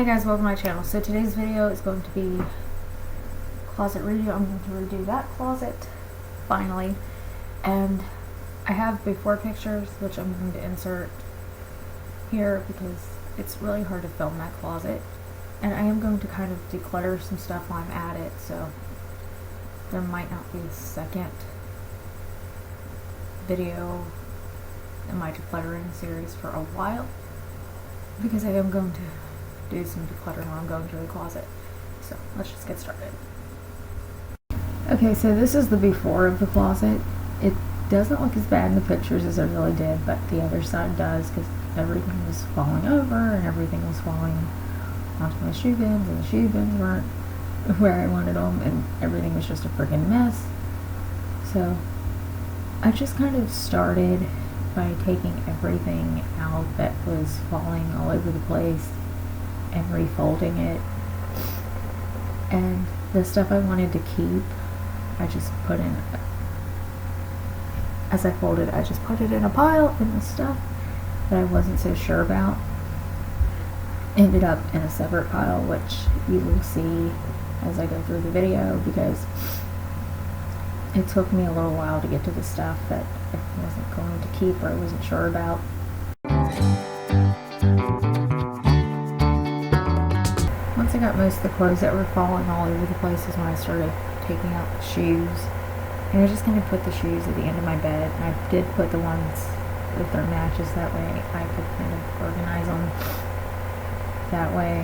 Hey guys, welcome to my channel. So today's video is going to be closet redo. I'm going to redo that closet finally, and I have before pictures which I'm going to insert here because it's really hard to film that closet, and I am going to kind of declutter some stuff while I'm at it, so there might not be a second video in my decluttering series for a while because I am going to do some decluttering while I'm going through the closet. So let's just get started. Okay, so this is the before of the closet. It doesn't look as bad in the pictures as it really did, but the other side does because everything was falling over and everything was falling onto my shoe bins, and the shoe bins weren't where I wanted them, and everything was just a freaking mess. So I just kind of started by taking everything out that was falling all over the place and refolding it, and the stuff I wanted to keep I just put in, as I folded I just put it in a pile, and the stuff that I wasn't so sure about ended up in a separate pile, which you will see as I go through the video, because it took me a little while to get to the stuff that I wasn't going to keep or I wasn't sure about. Once I got most of the clothes that were falling all over the place is when I started taking out the shoes. And I just kind of put the shoes at the end of my bed, and I did put the ones with their matches, that way I could kind of organize them that way.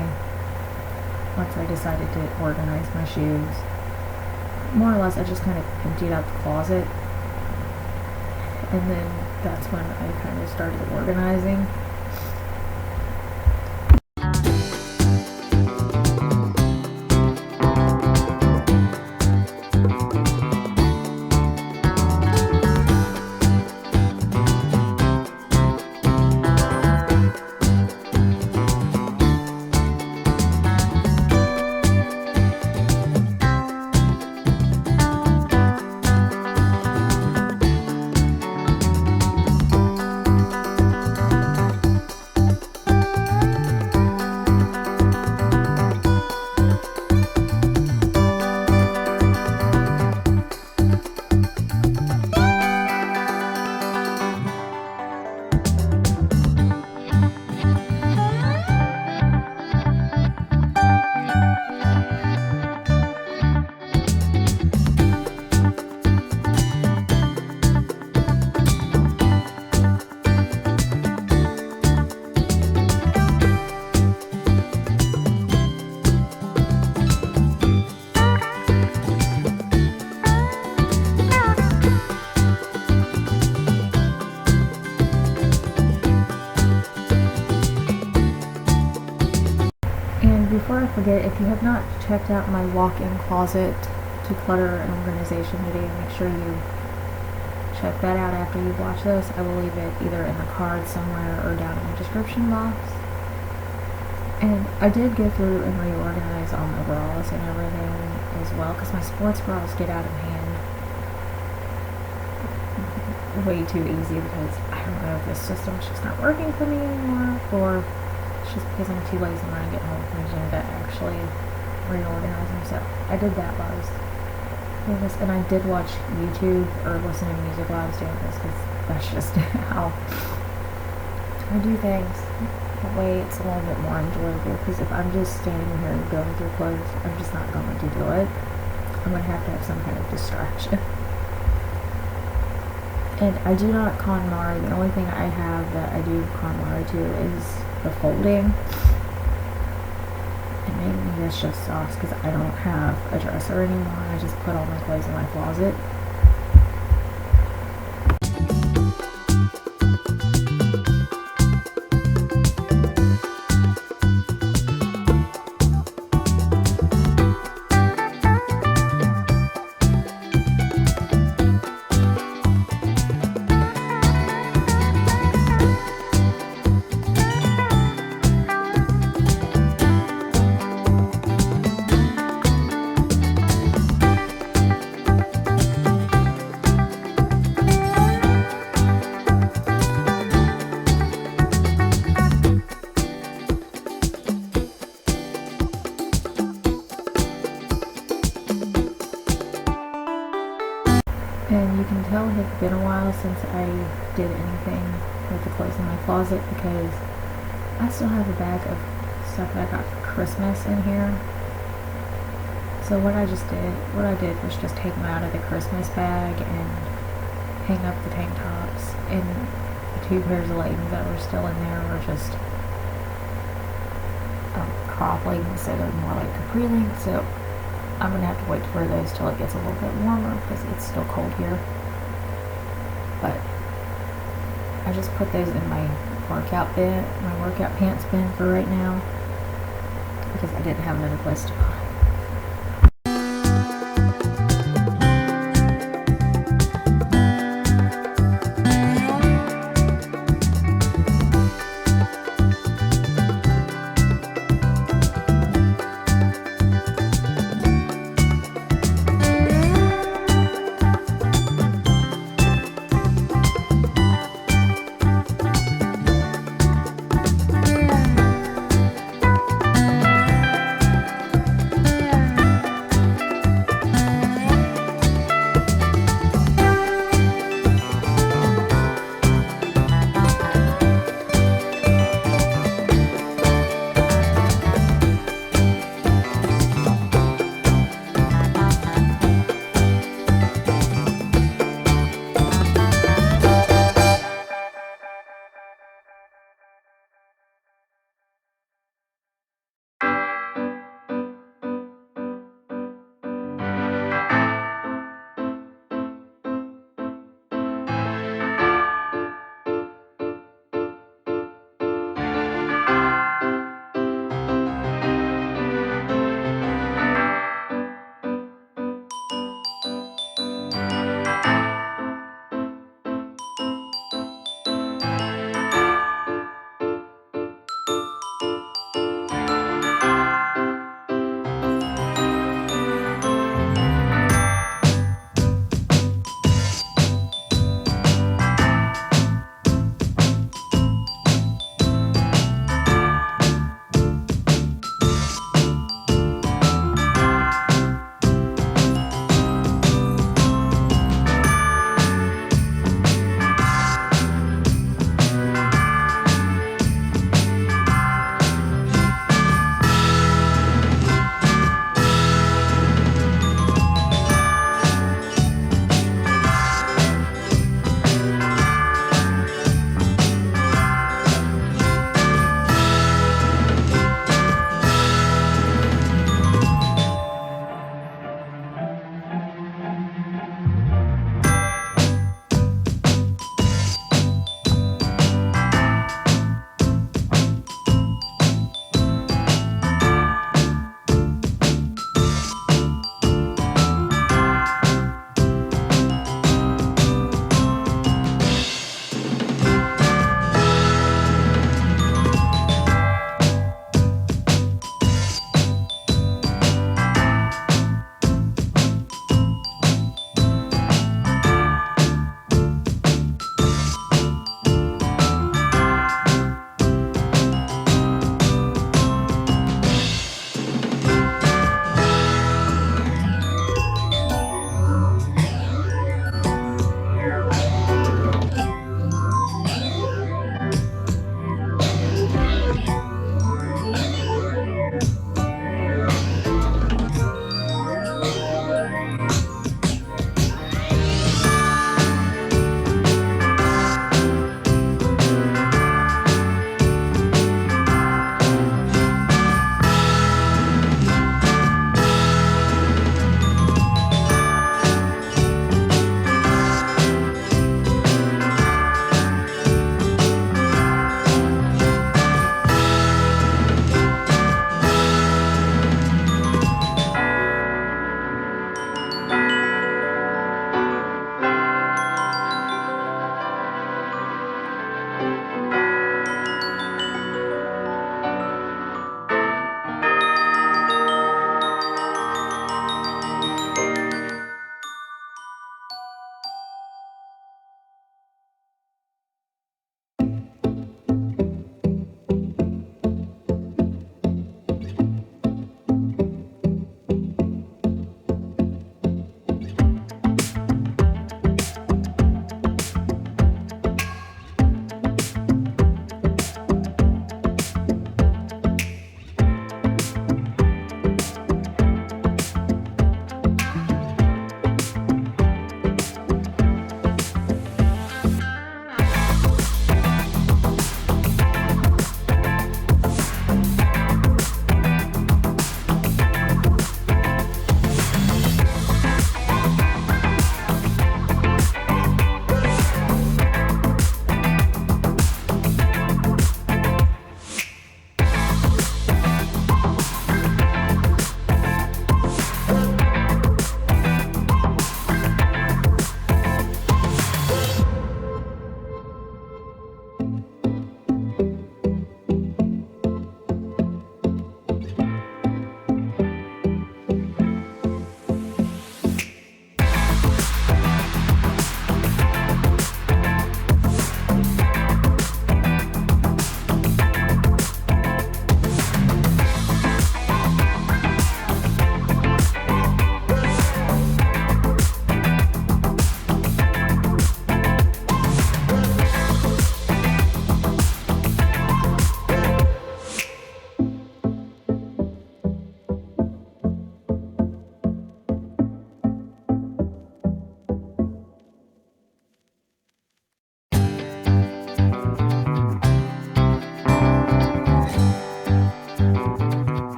Once I decided to organize my shoes, more or less I just kind of emptied out the closet, and then that's when I kind of started organizing. Before I forget, if you have not checked out my walk-in closet declutter and organization video, make sure you check that out after you watch this. I will leave it either in the card somewhere or down in the description box. And I did go through and reorganize all my bras and everything as well, because my sports bras get out of hand way too easy, because I don't know if this system's just not working for me anymore, or just because I'm too lazy when I get home from the gym to actually reorganize them. So I did that while I was doing this, and I did watch YouTube or listen to music while I was doing this, because that's just how I do things. That way it's a little bit more enjoyable, because if I'm just standing here and going through clothes, I'm just not going to do it. I'm going to have some kind of distraction. And I do not KonMari. The only thing I have that I do KonMari to is the folding, and maybe that's just sauce because I don't have a dresser anymore. I just put all my clothes in my closet. been a while since I did anything with the clothes in my closet because I still have a bag of stuff that I got for Christmas in here. So what I did was just take them out of the Christmas bag and hang up the tank tops, and the 2 pairs of leggings that were still in there were just crop leggings, so they're more like capri length. So I'm gonna have to wait to wear those till it gets a little bit warmer because it's still cold here. But I just put those in my workout pants bin for right now because I didn't have another place to put them.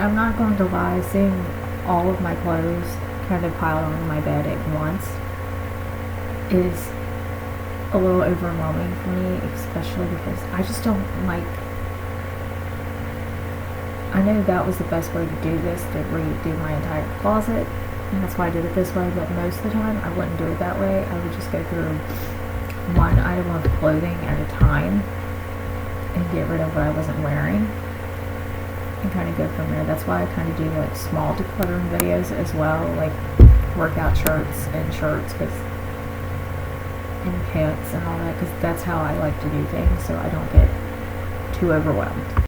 I'm not going to lie, seeing all of my clothes kind of piled on my bed at once is a little overwhelming for me, especially because I just don't like. I know that was the best way to do this, to redo my entire closet, and that's why I did it this way, but most of the time I wouldn't do it that way. I would just go through one item of clothing at a time and get rid of what I wasn't wearing and kind of go from there. That's why I kind of do like small decluttering videos as well, like workout shirts and pants and all that, because that's how I like to do things, so I don't get too overwhelmed.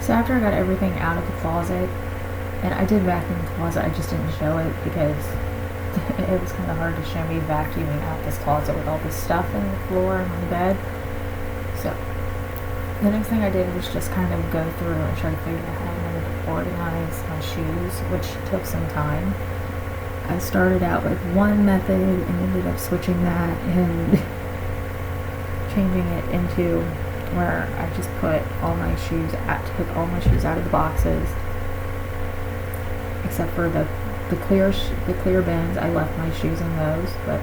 So after I got everything out of the closet, and I did vacuum the closet, I just didn't show it because it was kind of hard to show me vacuuming out this closet with all this stuff on the floor and on the bed. So the next thing I did was just kind of go through and try to figure out how I wanted to organize my shoes, which took some time. I started out with one method and ended up switching that and changing it into where I just put all my shoes took all my shoes out of the boxes, except for the clear bins. I left my shoes in those, but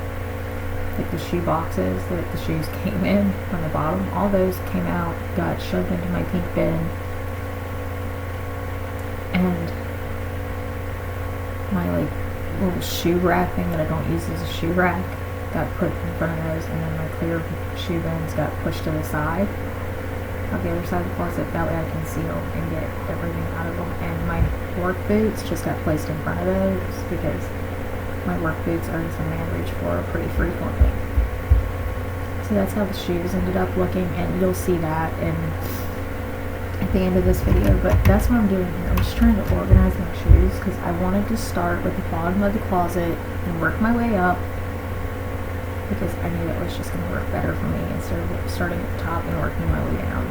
like the shoe boxes that the shoes came in from the bottom, all those came out, got shoved into my pink bin, and my like little shoe rack thing that I don't use as a shoe rack got put in front of those, and then my clear shoe bins got pushed to the side of the other side of the closet. That way I can seal and get everything out of them. And my work boots just got placed in front of those because my work boots are something I reach for pretty frequently. So that's how the shoes ended up looking, and you'll see that at the end of this video. But that's what I'm doing here. I'm just trying to organize my shoes because I wanted to start with the bottom of the closet and work my way up, because I knew that was just going to work better for me instead of starting at the top and working my way down.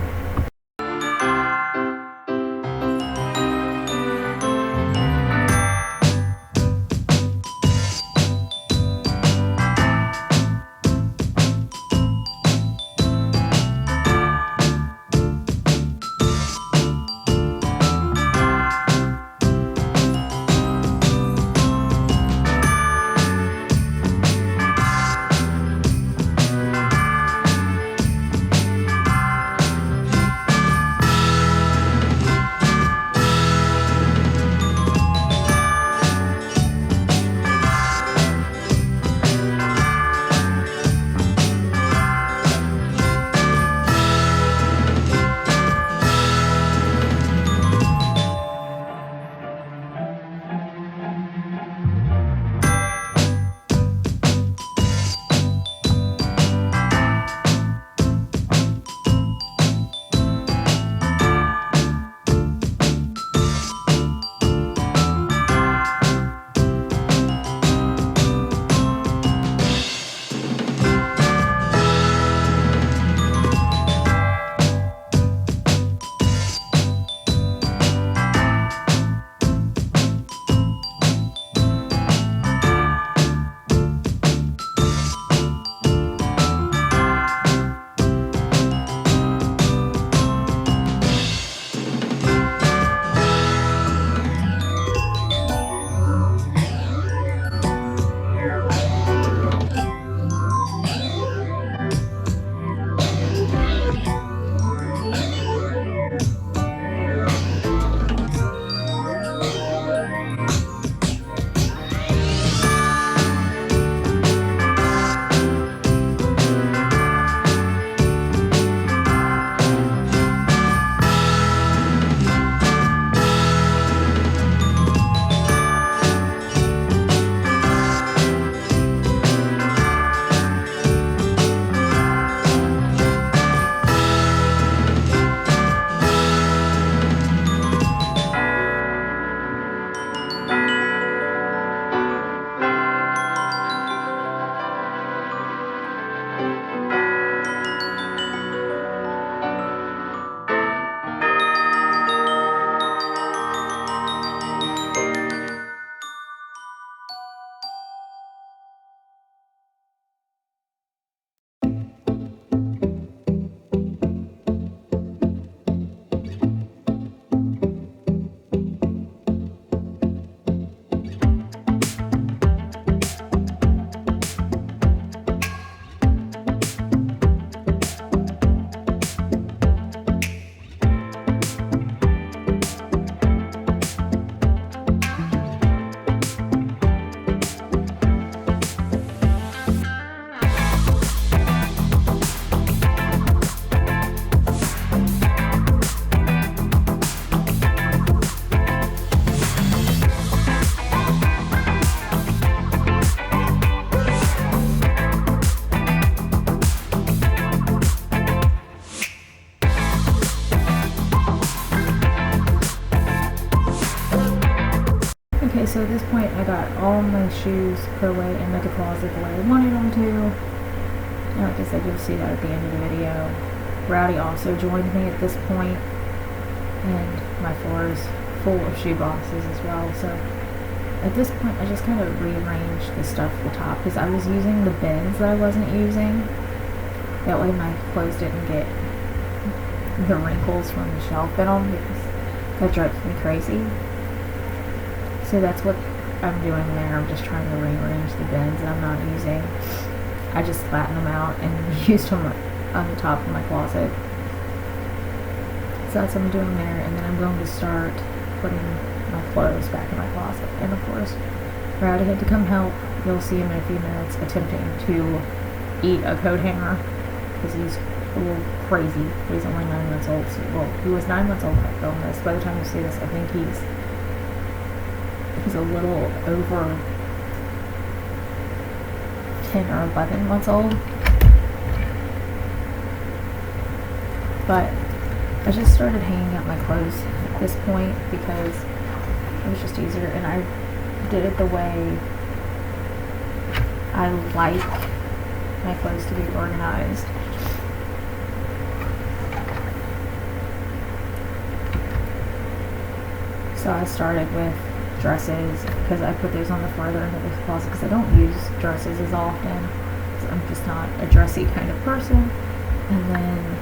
Okay, so at this point I got all my shoes put away in the closet the way I wanted them to. And like I said, you'll see that at the end of the video. Rowdy also joined me at this point, and my floor is full of shoe boxes as well. So at this point I just kind of rearranged the stuff at the top because I was using the bins that I wasn't using. That way my clothes didn't get the wrinkles from the shelf in them, because that drives me crazy. So that's what I'm doing there. I'm just trying to rearrange the bins that I'm not using. I just flattened them out and used them on the top of my closet. So that's what I'm doing there, and then I'm going to start putting my clothes back in my closet. And of course, Rowdy had to come help. You'll see him in a few minutes attempting to eat a coat hanger because he's a little crazy. He's only 9 months old. So, well, he was 9 months old when I filmed this. By the time you see this, I think he's a little over 10 or 11 months old. But I just started hanging up my clothes at this point because it was just easier, and I did it the way I like my clothes to be organized. So I started with dresses because I put those on the farther end of the closet because I don't use dresses as often. So I'm just not a dressy kind of person. And then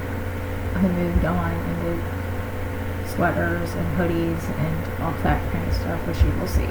I moved on and did sweaters and hoodies and all that kind of stuff, which you will see.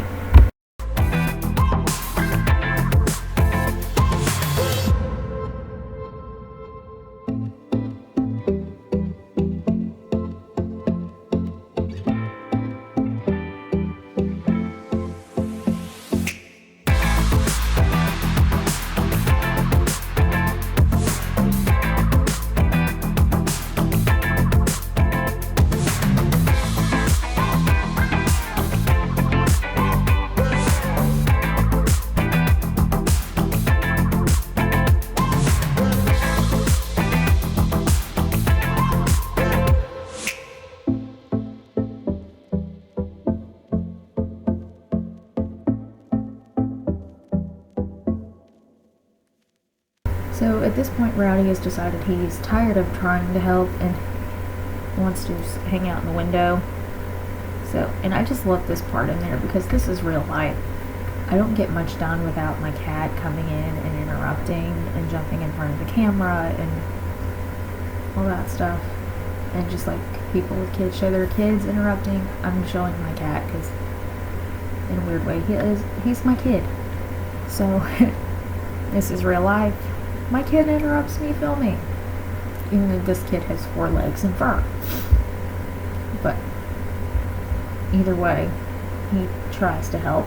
So at this point, Rowdy has decided he's tired of trying to help and wants to hang out in the window. So, and I just love this part in there because this is real life. I don't get much done without my cat coming in and interrupting and jumping in front of the camera and all that stuff. And just like people with kids show their kids interrupting, I'm showing my cat because in a weird way he's my kid. So this is real life. My kid interrupts me filming, even though this kid has 4 legs and fur. But either way, he tries to help.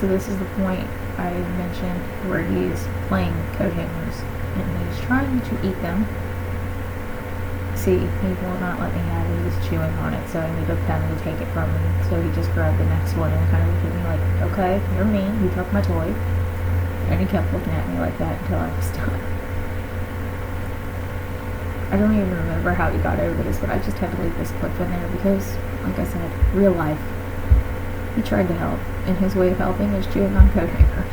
So this is the point I mentioned where he's playing coat hangers and he's trying to eat them. See, he will not let me have it. He's chewing on it, so I need a pen to take it from him. So he just grabbed the next one and kind of looked at me like, okay, you're mean. You took my toy. And he kept looking at me like that until I was done. I don't even remember how he got over this, but I just had to leave this clip in there because, like I said, real life. He tried to help, and his way of helping is chewing on coat hangers.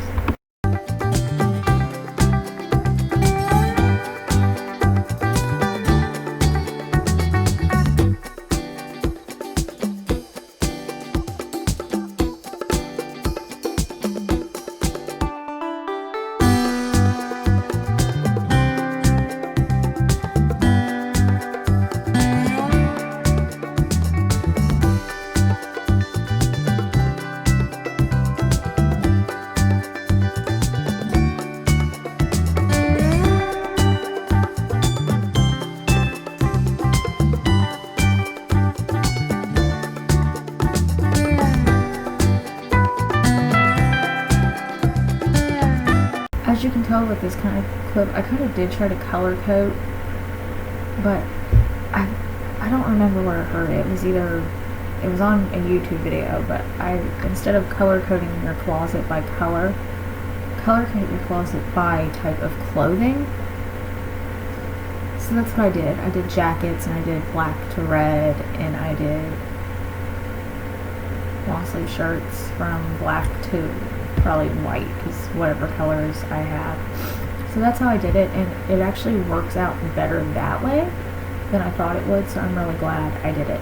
As you can tell with this kind of clip, I kind of did try to color code, but I don't remember where I heard it. It was on a YouTube video, but instead of color coding your closet by color code your closet by type of clothing. So that's what I did. I did jackets, and I did black to red, and I did long sleeve shirts from black to probably white, because whatever colors I have. So that's how I did it, and it actually works out better that way than I thought it would, so I'm really glad I did it.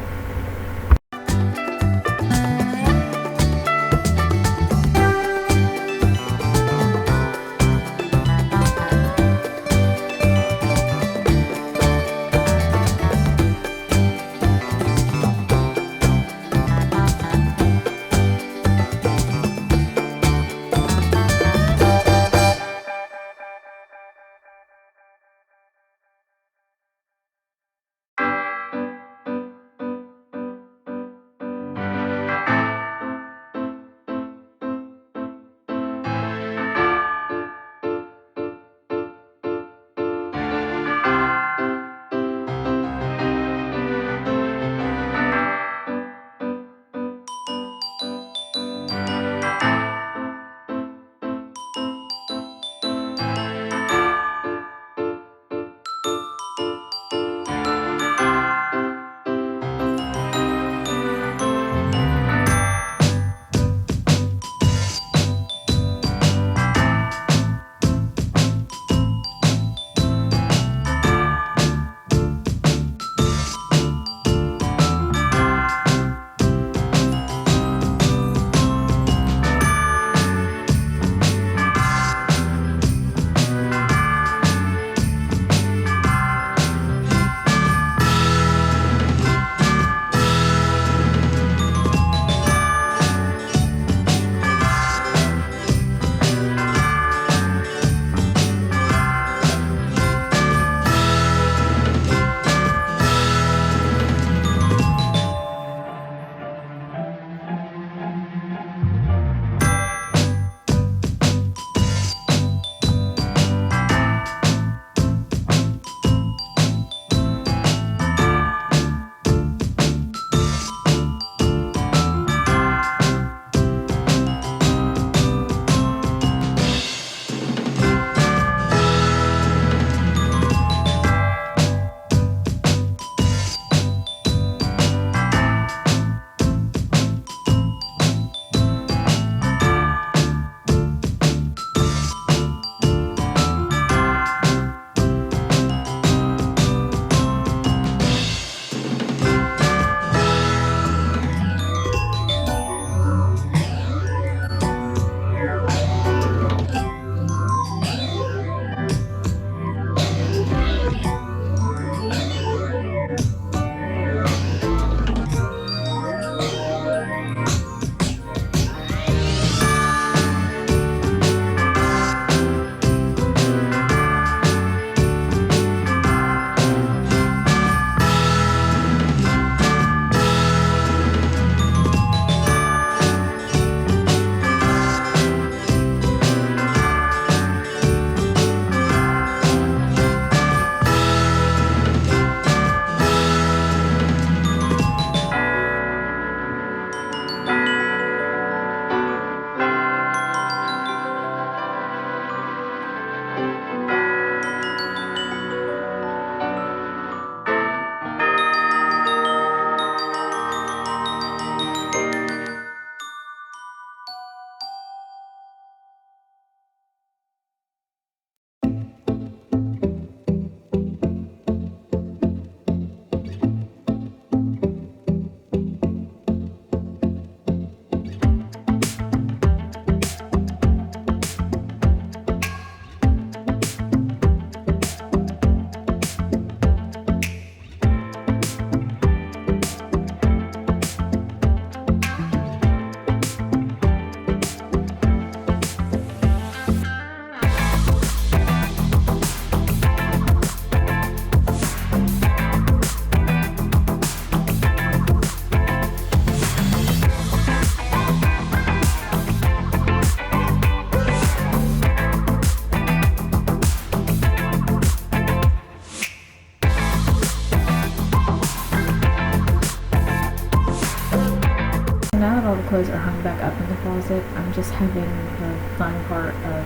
clothes are hung back up in the closet. I'm just having the fun part of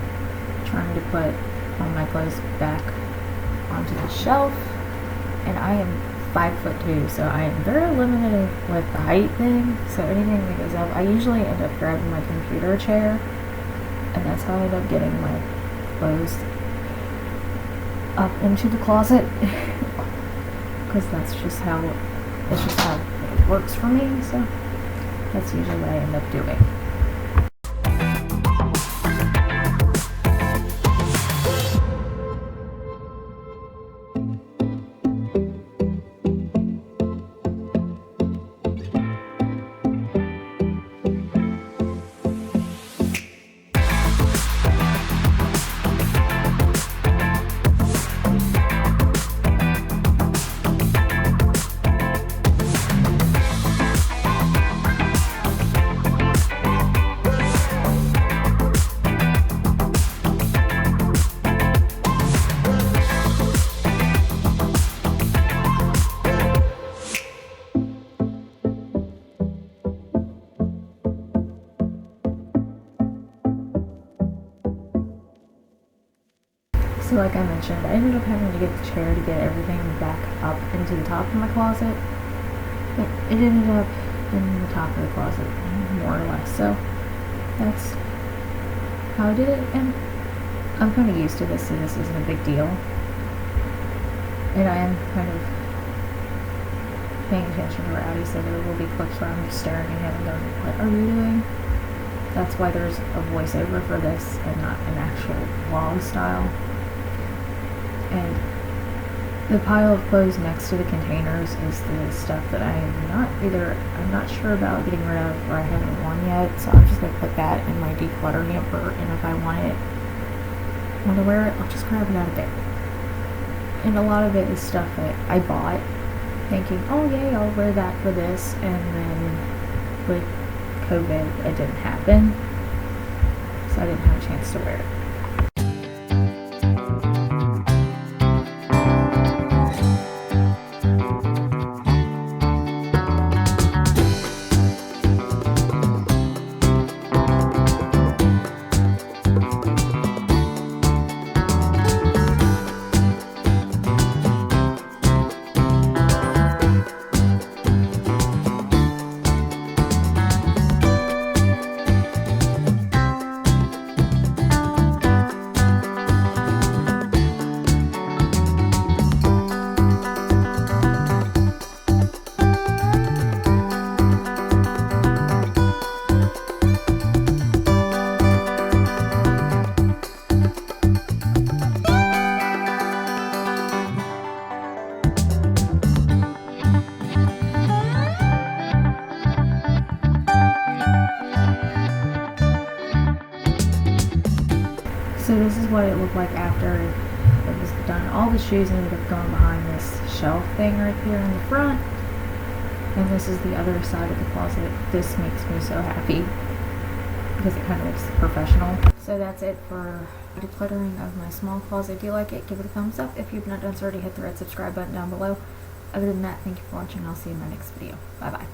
trying to put all my clothes back onto the shelf, and I am 5'2", so I am very limited with the height thing. So anything that goes up, I usually end up grabbing my computer chair, and that's how I end up getting my clothes up into the closet, because that's just how it works for me. So that's usually what I end up doing. So like I mentioned, I ended up having to get the chair to get everything back up into the top of my closet. But it ended up in the top of the closet, more or less. So that's how I did it, and I'm kind of used to this, so this isn't a big deal. And I am kind of paying attention to where Addie said there will be clips where I'm just staring at him and going, what are you doing? That's why there's a voiceover for this and not an actual vlog style. And the pile of clothes next to the containers is the stuff that I'm not sure about getting rid of, or I haven't worn yet, so I'm just going to put that in my declutter hamper, and if I want to wear it, I'll just grab it out of there. And a lot of it is stuff that I bought thinking, oh yay, I'll wear that for this, and then with COVID it didn't happen, so I didn't have a chance to wear it. So this is what it looked like after it was done. All the shoes ended up going behind this shelf thing right here in the front. And this is the other side of the closet. This makes me so happy because it kind of looks professional. So that's it for decluttering of my small closet. If you like it, give it a thumbs up. If you've not done so already, hit the red subscribe button down below. Other than that, thank you for watching. I'll see you in my next video. Bye bye.